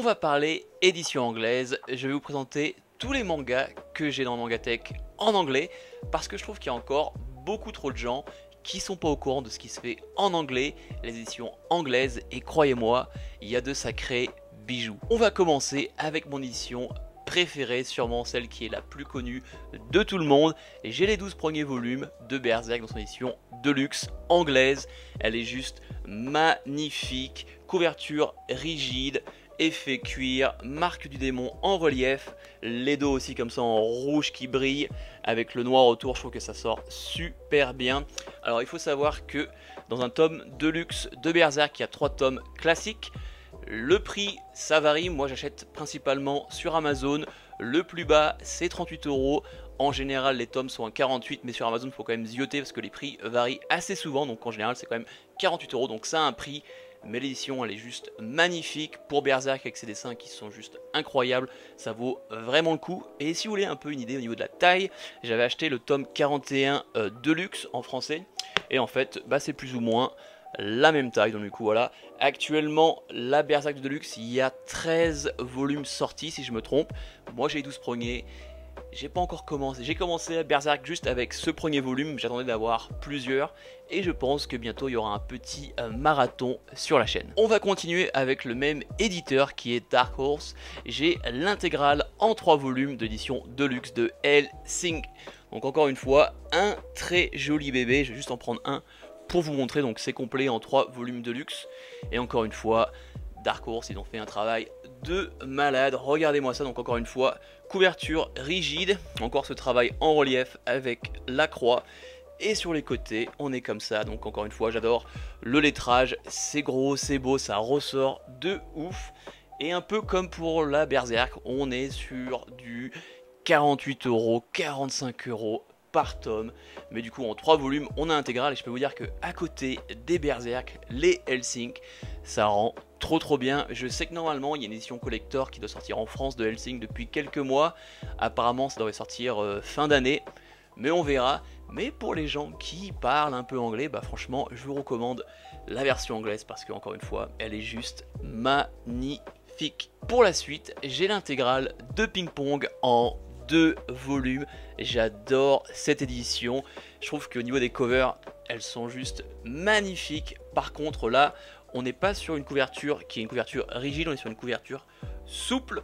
va parler édition anglaise. Je vais vous présenter tous les mangas que j'ai dans Mangatech en anglais parce que je trouve qu'il y a encore beaucoup trop de gens qui sont pas au courant de ce qui se fait en anglais, les éditions anglaises, et croyez-moi, il y a de sacrés bijoux. On va commencer avec mon édition préférée, sûrement celle qui est la plus connue de tout le monde. J'ai les 12 premiers volumes de Berserk dans son édition Deluxe anglaise. Elle est juste magnifique, couverture rigide, effet cuir, marque du démon en relief, les dos aussi comme ça en rouge qui brille avec le noir autour. Je trouve que ça sort super bien. Alors il faut savoir que dans un tome Deluxe de Berserk, il y a 3 tomes classiques. Le prix ça varie, moi j'achète principalement sur Amazon, le plus bas c'est 38 €. En général les tomes sont à 48, mais sur Amazon il faut quand même zioter parce que les prix varient assez souvent, donc en général c'est quand même 48 €, donc ça a un prix. Mais l'édition elle est juste magnifique pour Berserk avec ses dessins qui sont juste incroyables, ça vaut vraiment le coup. Et si vous voulez un peu une idée au niveau de la taille, j'avais acheté le tome 41 Deluxe en français, et en fait c'est plus ou moins la même taille, donc du coup voilà. Actuellement la Berserk de Deluxe, il y a 13 volumes sortis si je me trompe, moi j'ai les 12 premiers. J'ai pas encore commencé, j'ai commencé à Berserk juste avec ce premier volume, j'attendais d'avoir plusieurs et je pense que bientôt il y aura un petit marathon sur la chaîne. On va continuer avec le même éditeur qui est Dark Horse. J'ai l'intégrale en 3 volumes d'édition Deluxe de Hellsing. Donc encore une fois, un très joli bébé, je vais juste en prendre un pour vous montrer, donc c'est complet en 3 volumes Deluxe. Et encore une fois, Dark Horse, ils ont fait un travail de malade, regardez-moi ça. Donc encore une fois, couverture rigide, encore ce travail en relief avec la croix, et sur les côtés on est comme ça. Donc encore une fois j'adore le lettrage, c'est gros, c'est beau, ça ressort de ouf. Et un peu comme pour la Berserk, on est sur du 48 €, 45 € par tome, mais du coup en 3 volumes on a intégral. Et je peux vous dire que à côté des Berserk, les Hellsing, ça rend trop bien. Je sais que normalement il y a une édition collector qui doit sortir en France de Hellsing depuis quelques mois, apparemment ça devrait sortir fin d'année, mais on verra. Mais pour les gens qui parlent un peu anglais, franchement je vous recommande la version anglaise parce que encore une fois elle est juste magnifique. Pour la suite j'ai l'intégrale de Ping Pong en 2 volumes, j'adore cette édition, je trouve qu'au niveau des covers elles sont juste magnifiques. Par contre là on n'est pas sur une couverture qui est une couverture rigide, on est sur une couverture souple.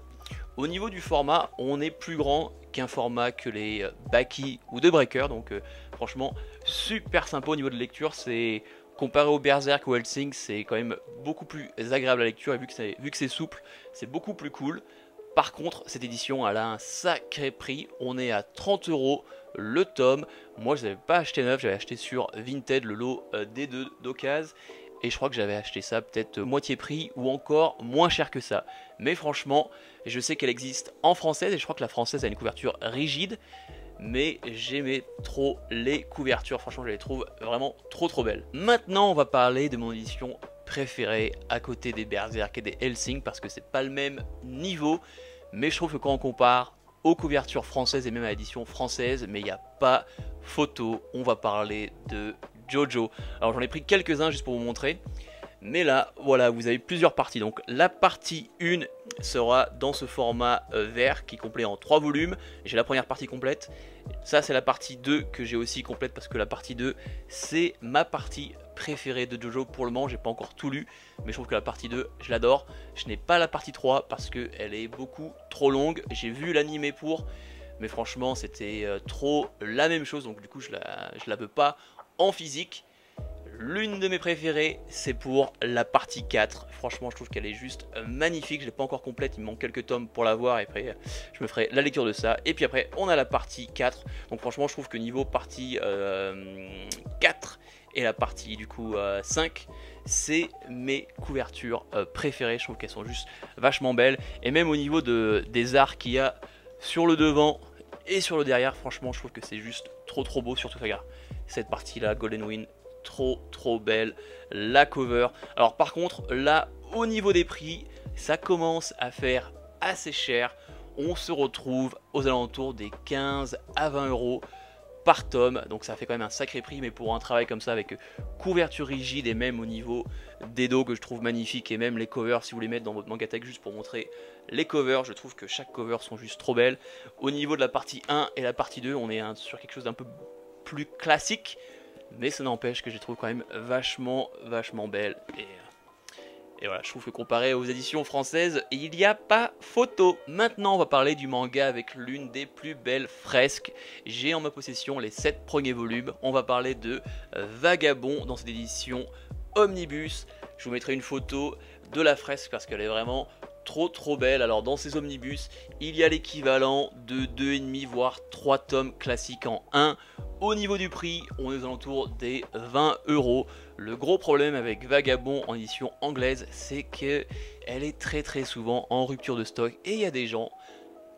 Au niveau du format on est plus grand qu'un format que les Baki ou de Breaker, donc franchement super sympa au niveau de lecture. C'est comparé au Berserk ou Hellsing, c'est quand même beaucoup plus agréable à lecture, et vu que c'est souple c'est beaucoup plus cool. Par contre, cette édition, elle a un sacré prix. On est à 30 € le tome. Moi, je n'avais pas acheté neuf, j'avais acheté sur Vinted le lot D2 d'occasion. Et je crois que j'avais acheté ça peut-être moitié prix ou encore moins cher que ça. Mais franchement, je sais qu'elle existe en française et je crois que la française a une couverture rigide. Mais j'aimais trop les couvertures, franchement je les trouve vraiment trop belles. Maintenant on va parler de mon édition préférée à côté des Berserk et des Hellsing parce que c'est pas le même niveau, mais je trouve que quand on compare aux couvertures françaises et même à l'édition française, mais il n'y a pas photo. On va parler de Jojo. Alors j'en ai pris quelques-uns juste pour vous montrer, mais là voilà, vous avez plusieurs parties. Donc la partie 1 sera dans ce format vert qui est complet en 3 volumes. J'ai la première partie complète. Ça c'est la partie 2 que j'ai aussi complète parce que la partie 2 c'est ma partie préférée de Jojo pour le moment. J'ai pas encore tout lu, mais je trouve que la partie 2 je l'adore. Je n'ai pas la partie 3 parce qu'elle est beaucoup trop longue. J'ai vu l'animé pour, mais franchement c'était trop la même chose, donc du coup je la veux pas en physique. L'une de mes préférées c'est pour la partie 4, franchement je trouve qu'elle est juste magnifique. Je l'ai pas encore complète, il me manque quelques tomes pour la voir et après je me ferai la lecture de ça. Et puis après on a la partie 4, donc franchement je trouve que niveau partie 4 et la partie du coup 5, c'est mes couvertures préférées. Je trouve qu'elles sont juste vachement belles, et même au niveau des arts qu'il y a sur le devant et sur le derrière, franchement je trouve que c'est juste trop beau. Surtout regarde cette partie là, Golden Wind, trop belle, la cover. Alors par contre là au niveau des prix ça commence à faire assez cher, on se retrouve aux alentours des 15 à 20 € par tome, donc ça fait quand même un sacré prix, mais pour un travail comme ça avec couverture rigide et même au niveau des dos que je trouve magnifique, et même les covers si vous les mettez dans votre Mangatech juste pour montrer les covers, je trouve que chaque cover sont juste trop belles. Au niveau de la partie 1 et la partie 2, on est sur quelque chose d'un peu plus classique, mais ça n'empêche que je les trouve quand même vachement belles. Et voilà, je trouve que comparé aux éditions françaises, il n'y a pas photo. Maintenant, on va parler du manga avec l'une des plus belles fresques. J'ai en ma possession les 7 premiers volumes. On va parler de Vagabond dans cette édition Omnibus. Je vous mettrai une photo de la fresque parce qu'elle est vraiment trop belle. Alors dans ces omnibus, il y a l'équivalent de 2,5 voire 3 tomes classiques en 1. Au niveau du prix, on est aux alentours des 20 €. Le gros problème avec Vagabond en édition anglaise, c'est qu'elle est très souvent en rupture de stock et il y a des gens,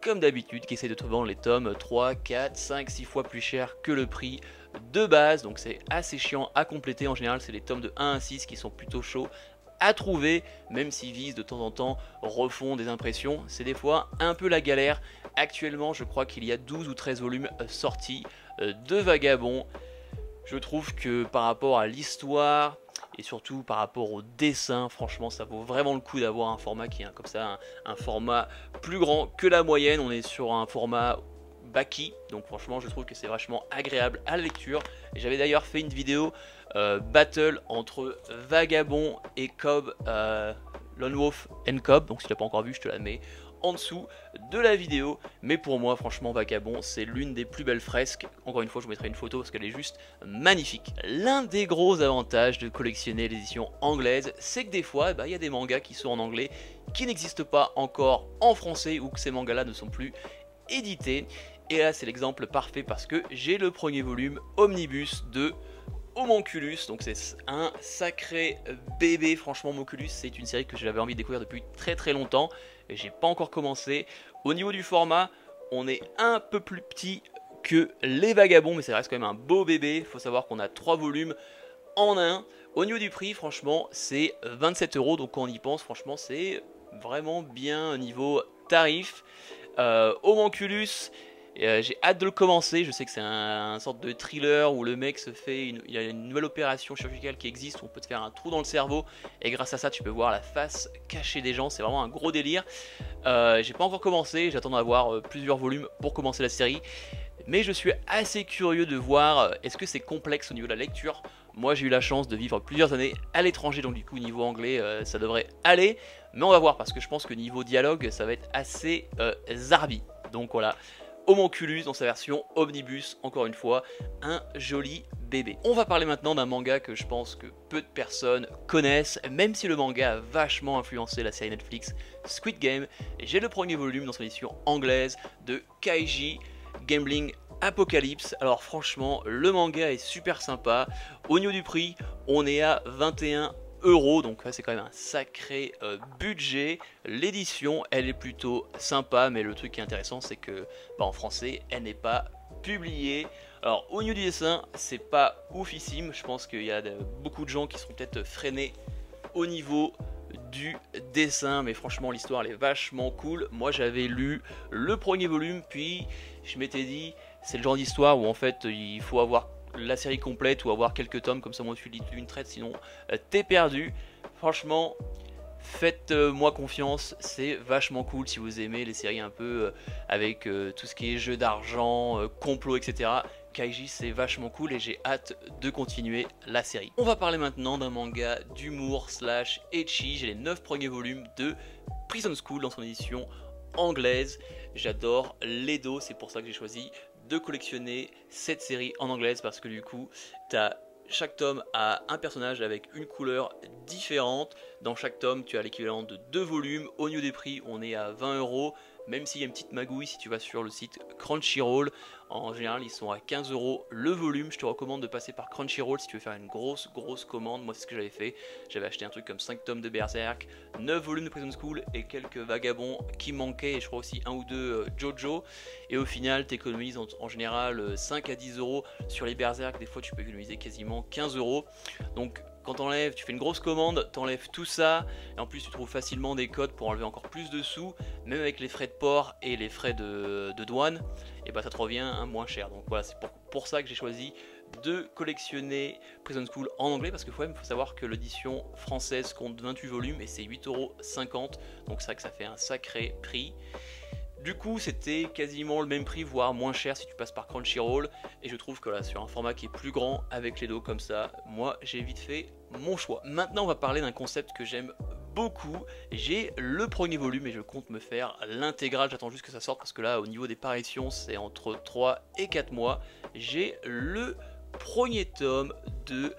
comme d'habitude, qui essaient de te vendre les tomes 3, 4, 5, 6 fois plus cher que le prix de base. Donc c'est assez chiant à compléter. En général, c'est les tomes de 1 à 6 qui sont plutôt chauds à trouver, même s'ils visent de temps en temps refont des impressions, c'est des fois un peu la galère. Actuellement, je crois qu'il y a 12 ou 13 volumes sortis de Vagabond. Je trouve que par rapport à l'histoire et surtout par rapport au dessin, franchement ça vaut vraiment le coup d'avoir un format qui est comme ça, un format plus grand que la moyenne. On est sur un format Baki, donc franchement je trouve que c'est vachement agréable à la lecture. J'avais d'ailleurs fait une vidéo battle entre Vagabond et Cobb, Lone Wolf and Cobb, donc si tu l'as pas encore vu je te la mets en dessous de la vidéo. Mais pour moi franchement Vagabond c'est l'une des plus belles fresques. Encore une fois je vous mettrai une photo parce qu'elle est juste magnifique. L'un des gros avantages de collectionner l'édition anglaise, c'est que des fois il y a des mangas qui sont en anglais qui n'existent pas encore en français, ou que ces mangas là ne sont plus édités. Et là c'est l'exemple parfait parce que j'ai le premier volume omnibus de Homunculus, donc c'est un sacré bébé. Franchement Homunculus c'est une série que j'avais envie de découvrir depuis très longtemps et j'ai pas encore commencé. Au niveau du format, on est un peu plus petit que les Vagabonds, mais ça reste quand même un beau bébé. Il faut savoir qu'on a 3 volumes en un. Au niveau du prix, franchement c'est 27 €, donc quand on y pense franchement c'est vraiment bien au niveau tarif. Homunculus, j'ai hâte de le commencer. Je sais que c'est un sorte de thriller où le mec il y a une nouvelle opération chirurgicale qui existe où on peut te faire un trou dans le cerveau et grâce à ça tu peux voir la face cachée des gens. C'est vraiment un gros délire. J'ai pas encore commencé, j'attends d'avoir plusieurs volumes pour commencer la série, mais je suis assez curieux de voir est-ce que c'est complexe au niveau de la lecture. Moi j'ai eu la chance de vivre plusieurs années à l'étranger, donc du coup niveau anglais ça devrait aller, mais on va voir parce que je pense que niveau dialogue ça va être assez zarbi. Donc voilà, Homunculus dans sa version Omnibus, encore une fois, un joli bébé. On va parler maintenant d'un manga que je pense que peu de personnes connaissent, même si le manga a vachement influencé la série Netflix Squid Game. J'ai le premier volume dans son édition anglaise de Kaiji Gambling Apocalypse. Alors franchement, le manga est super sympa. Au niveau du prix, on est à 21 €, donc c'est quand même un sacré budget. L'édition elle est plutôt sympa, mais le truc qui est intéressant c'est que en français elle n'est pas publiée. Alors au niveau du dessin c'est pas oufissime, je pense qu'il y a beaucoup de gens qui seront peut-être freinés au niveau du dessin, mais franchement l'histoire elle est vachement cool. Moi j'avais lu le premier volume, puis je m'étais dit c'est le genre d'histoire où en fait il faut avoir la série complète ou avoir quelques tomes, comme ça moi tu lis une traite, sinon t'es perdu. Franchement faites-moi confiance, c'est vachement cool si vous aimez les séries un peu avec tout ce qui est jeu d'argent, complot, etc. Kaiji c'est vachement cool et j'ai hâte de continuer la série. On va parler maintenant d'un manga d'humour slash ecchi. J'ai les 9 premiers volumes de Prison School dans son édition anglaise. J'adore l'Edo, c'est pour ça que j'ai choisi de collectionner cette série en anglaise, parce que du coup chaque tome a un personnage avec une couleur différente. Dans chaque tome tu as l'équivalent de 2 volumes. Au niveau des prix on est à 20 €, même s'il y a une petite magouille si tu vas sur le site Crunchyroll. En général ils sont à 15 € le volume. Je te recommande de passer par Crunchyroll si tu veux faire une grosse commande. Moi c'est ce que j'avais fait, j'avais acheté un truc comme 5 tomes de Berserk, 9 volumes de Prison School et quelques Vagabonds qui manquaient, et je crois aussi 1 ou 2 Jojo, et au final tu économises en général 5 à 10 € sur les Berserk. Des fois tu peux économiser quasiment 15 €. Donc quand t'enlèves, tu fais une grosse commande, t'enlèves tout ça, et en plus tu trouves facilement des codes pour enlever encore plus de sous, même avec les frais de port et les frais de douane, et bah ça te revient moins cher. Donc voilà, c'est pour ça que j'ai choisi de collectionner Prison School en anglais, parce qu'il faut savoir que l'édition française compte 28 volumes et c'est 8,50 €, donc c'est vrai que ça fait un sacré prix. Du coup, c'était quasiment le même prix, voire moins cher si tu passes par Crunchyroll. Et je trouve que là, sur un format qui est plus grand, avec les dos comme ça, moi, j'ai vite fait mon choix. Maintenant, on va parler d'un concept que j'aime beaucoup. J'ai le premier volume et je compte me faire l'intégrale. J'attends juste que ça sorte parce que là, au niveau des parutions, c'est entre 3 et 4 mois. J'ai le premier tome de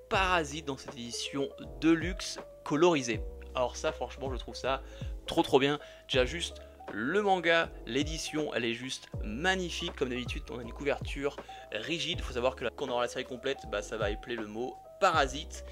Parasite dans cette édition Deluxe colorisée. Alors ça, franchement, je trouve ça trop bien. Déjà juste le manga, l'édition, elle est juste magnifique. Comme d'habitude, on a une couverture rigide. Il faut savoir que là, quand on aura la série complète, bah, ça va épeler le mot Parasite.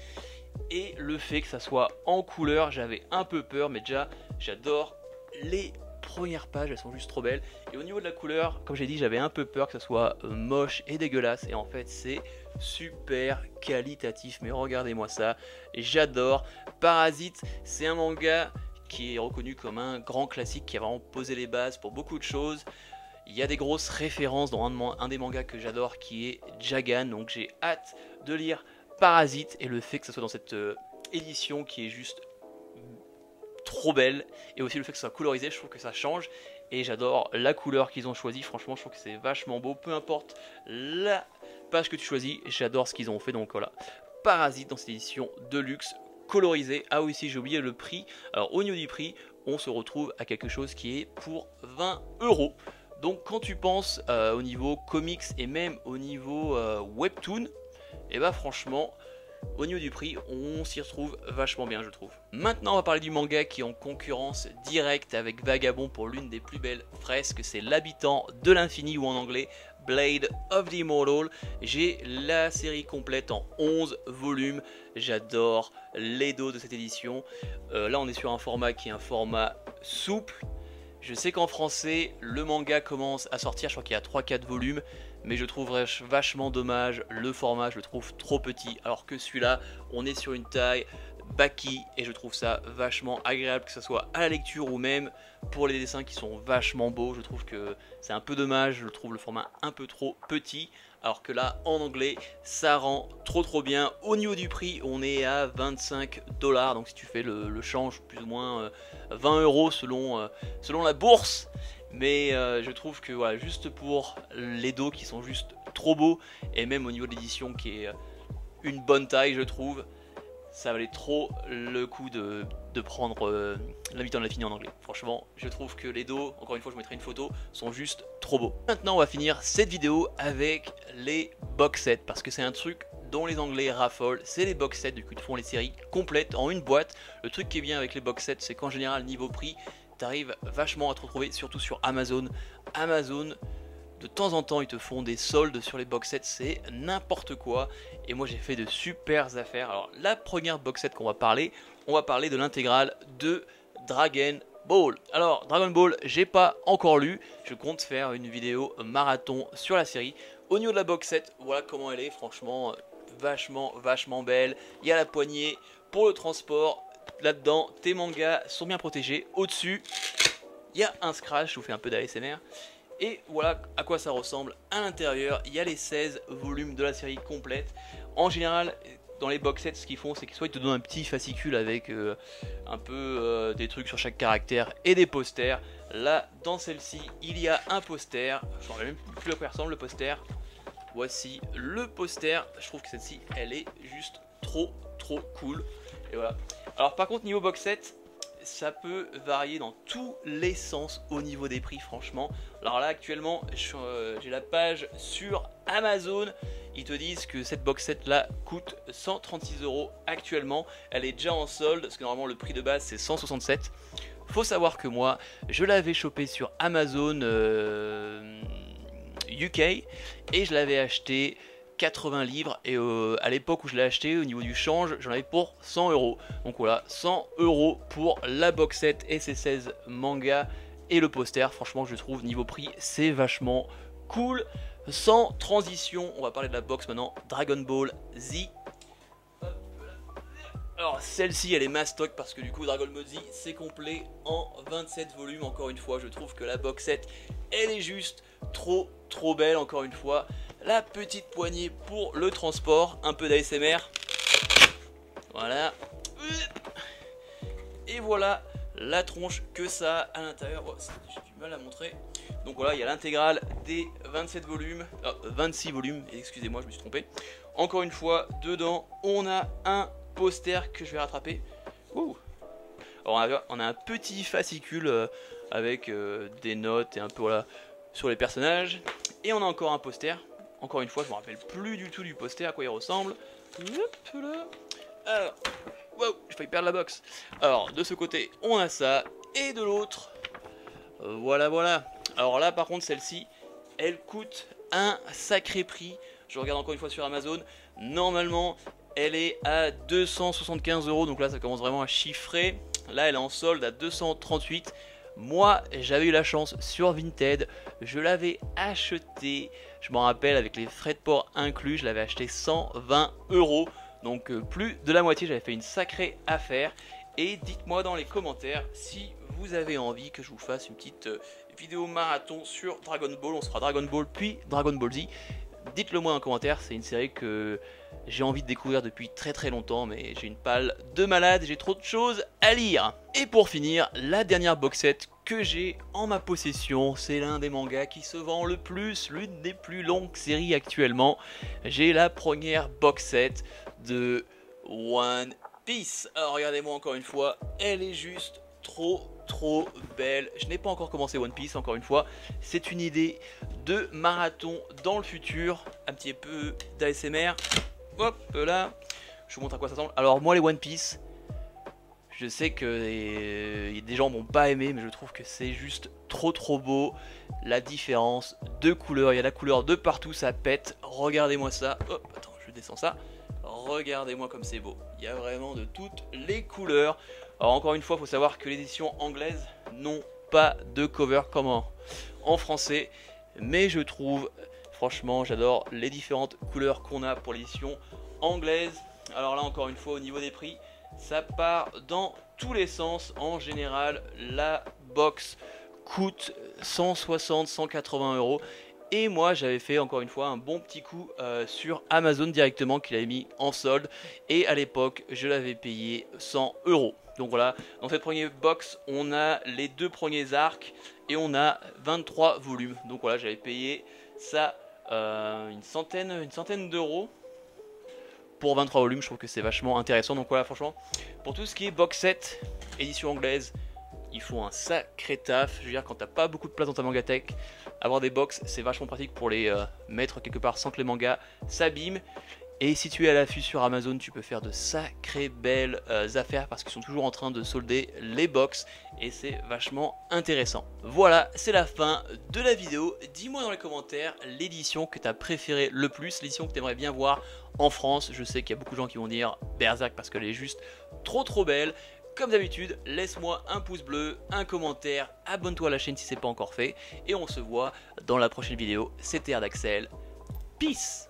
Et le fait que ça soit en couleur, j'avais un peu peur, mais déjà, j'adore les premières pages, elles sont juste trop belles. Et au niveau de la couleur, comme j'ai dit, j'avais un peu peur que ça soit moche et dégueulasse. Et en fait, c'est super qualitatif. Mais regardez-moi ça, j'adore. Parasite, c'est un manga qui est reconnu comme un grand classique, qui a vraiment posé les bases pour beaucoup de choses. Il y a des grosses références dans un des mangas que j'adore, qui est Jagan, donc j'ai hâte de lire Parasite, et le fait que ça soit dans cette édition qui est juste trop belle, et aussi le fait que ça soit colorisé, je trouve que ça change, et j'adore la couleur qu'ils ont choisi. Franchement, je trouve que c'est vachement beau, peu importe la page que tu choisis, j'adore ce qu'ils ont fait. Donc voilà, Parasite dans cette édition Deluxe colorisé. Ah oui, si j'ai oublié le prix. Alors au niveau du prix, on se retrouve à quelque chose qui est pour 20 €. Donc quand tu penses au niveau comics et même au niveau webtoon, et bah franchement, au niveau du prix, on s'y retrouve vachement bien, je trouve. Maintenant, on va parler du manga qui est en concurrence directe avec Vagabond pour l'une des plus belles fresques. C'est l'Habitant de l'Infini, ou en anglais Blade of the Immortal. J'ai la série complète en 11 volumes. J'adore les dos de cette édition. Là, on est sur un format qui est un format souple. Je sais qu'en français, le manga commence à sortir, je crois qu'il y a 3-4 volumes, mais je trouve vachement dommage, le format, je le trouve trop petit, alors que celui-là, on est sur une taille Baki, et je trouve ça vachement agréable, que ce soit à la lecture ou même pour les dessins qui sont vachement beaux. Je trouve que c'est un peu dommage, je trouve le format un peu trop petit, alors que là, en anglais, ça rend trop bien. Au niveau du prix, on est à 25 $, donc si tu fais le change, plus ou moins 20 € selon la bourse. Mais je trouve que voilà, juste pour les dos qui sont juste trop beaux, et même au niveau de l'édition qui est une bonne taille, je trouve, ça valait trop le coup de prendre l'Habitant de l'Infini en anglais. Franchement, je trouve que les dos, encore une fois, je mettrai une photo, sont juste trop beaux. Maintenant, on va finir cette vidéo avec les box sets, parce que c'est un truc dont les Anglais raffolent. C'est les box sets, du coup, ils font les séries complètes en une boîte. Le truc qui est bien avec les box sets, c'est qu'en général, niveau prix, t'arrives vachement à te retrouver, surtout sur Amazon. Amazon, de temps en temps, ils te font des soldes sur les box sets, c'est n'importe quoi. Et moi, j'ai fait de super affaires. Alors, la première box set qu'on va parler, on va parler de l'intégrale de Dragon Ball. Alors, Dragon Ball, j'ai pas encore lu. Je compte faire une vidéo marathon sur la série. Au niveau de la box set, voilà comment elle est. Franchement, vachement belle. Il y a la poignée pour le transport. Là-dedans, tes mangas sont bien protégés. Au-dessus, il y a un scratch. Je vous fais un peu d'ASMR. Et voilà à quoi ça ressemble à l'intérieur. Il y a les 16 volumes de la série complète. En général, dans les box sets, ce qu'ils font, c'est que soit ils te donnent un petit fascicule avec un peu des trucs sur chaque caractère et des posters. Là, dans celle-ci, il y a un poster. Je ne sais même plus à quoi ressemble le poster. Voici le poster. Je trouve que celle-ci, elle est juste trop cool. Et voilà. Alors par contre, niveau box set, ça peut varier dans tous les sens au niveau des prix, franchement. Alors là, actuellement, j'ai la page sur Amazon. Ils te disent que cette box set là coûte 136 € actuellement. Elle est déjà en solde, parce que normalement le prix de base c'est 167. Faut savoir que moi, je l'avais chopé sur Amazon UK et je l'avais acheté 80 livres, et à l'époque où je l'ai acheté, au niveau du change, j'en avais pour 100 €. Donc voilà, 100 € pour la box set et ses 16 mangas et le poster. Franchement, je trouve niveau prix, c'est vachement cool. Sans transition, on va parler de la box maintenant. Dragon Ball Z. Hop là. Alors celle-ci elle est mastoc parce que du coup Dragon Ball Z c'est complet en 27 volumes. Encore une fois je trouve que la box set elle est juste trop belle. Encore une fois la petite poignée pour le transport, un peu d'ASMR. Voilà. Et voilà la tronche que ça a à l'intérieur. Oh, j'ai du mal à montrer. Donc voilà, il y a l'intégrale des 27 volumes, 26 volumes, excusez-moi, je me suis trompé. Encore une fois, dedans, on a un poster que je vais rattraper. Ouh. Alors on a un petit fascicule avec des notes et un peu voilà, sur les personnages. Et on a encore un poster. Encore une fois, je me rappelle plus du tout du poster, à quoi il ressemble. Hop là. Alors, wow, j'ai failli perdre la box. Alors, de ce côté, on a ça. Et de l'autre, voilà. Alors là, par contre, celle-ci, elle coûte un sacré prix. Je regarde encore une fois sur Amazon. Normalement, elle est à 275 €. Donc là, ça commence vraiment à chiffrer. Là, elle est en solde à 238. Moi, j'avais eu la chance sur Vinted. Je l'avais acheté. Je m'en rappelle, avec les frais de port inclus, je l'avais acheté 120 €. Donc plus de la moitié, j'avais fait une sacrée affaire. Et dites-moi dans les commentaires si vous avez envie que je vous fasse une petite vidéo marathon sur Dragon Ball. On sera Dragon Ball puis Dragon Ball Z. Dites-le moi en commentaire, c'est une série que j'ai envie de découvrir depuis très longtemps, mais j'ai une palle de malade, j'ai trop de choses à lire. Et pour finir, la dernière box set que j'ai en ma possession, c'est l'un des mangas qui se vend le plus, l'une des plus longues séries actuellement. J'ai la première box set de One Piece. Alors regardez-moi encore une fois, elle est juste trop belle. Je n'ai pas encore commencé One Piece, encore une fois. C'est une idée de marathon dans le futur. Un petit peu d'ASMR. Hop là. Je vous montre à quoi ça ressemble. Alors moi les One Piece, je sais que des gens m'ont pas aimé, mais je trouve que c'est juste trop beau. La différence de couleurs, il y a la couleur de partout, ça pète. Regardez-moi ça. Hop, attends, je descends ça. Regardez-moi comme c'est beau. Il y a vraiment de toutes les couleurs. Alors encore une fois, il faut savoir que les éditions anglaises n'ont pas de cover comme en français. Mais je trouve, franchement, j'adore les différentes couleurs qu'on a pour l'édition anglaise. Alors là, encore une fois, au niveau des prix, ça part dans tous les sens. En général, la box coûte 160-180 €. Et moi j'avais fait encore une fois un bon petit coup sur Amazon directement, qu'il avait mis en solde. Et à l'époque je l'avais payé 100 €. Donc voilà, dans cette première box on a les deux premiers arcs et on a 23 volumes. Donc voilà, j'avais payé ça une centaine d'euros pour 23 volumes. Je trouve que c'est vachement intéressant. Donc voilà, franchement, pour tout ce qui est box set, édition anglaise, il faut un sacré taf. Je veux dire, quand t'as pas beaucoup de place dans ta mangatech, avoir des box c'est vachement pratique pour les mettre quelque part sans que les mangas s'abîment. Et si tu es à l'affût sur Amazon, tu peux faire de sacrées belles affaires parce qu'ils sont toujours en train de solder les box et c'est vachement intéressant. Voilà, c'est la fin de la vidéo. Dis-moi dans les commentaires l'édition que tu as préférée le plus, l'édition que tu aimerais bien voir en France. Je sais qu'il y a beaucoup de gens qui vont dire Berserk parce qu'elle est juste trop belle. Comme d'habitude, laisse-moi un pouce bleu, un commentaire, abonne-toi à la chaîne si ce n'est pas encore fait. Et on se voit dans la prochaine vidéo. C'était Erdaxel. Peace!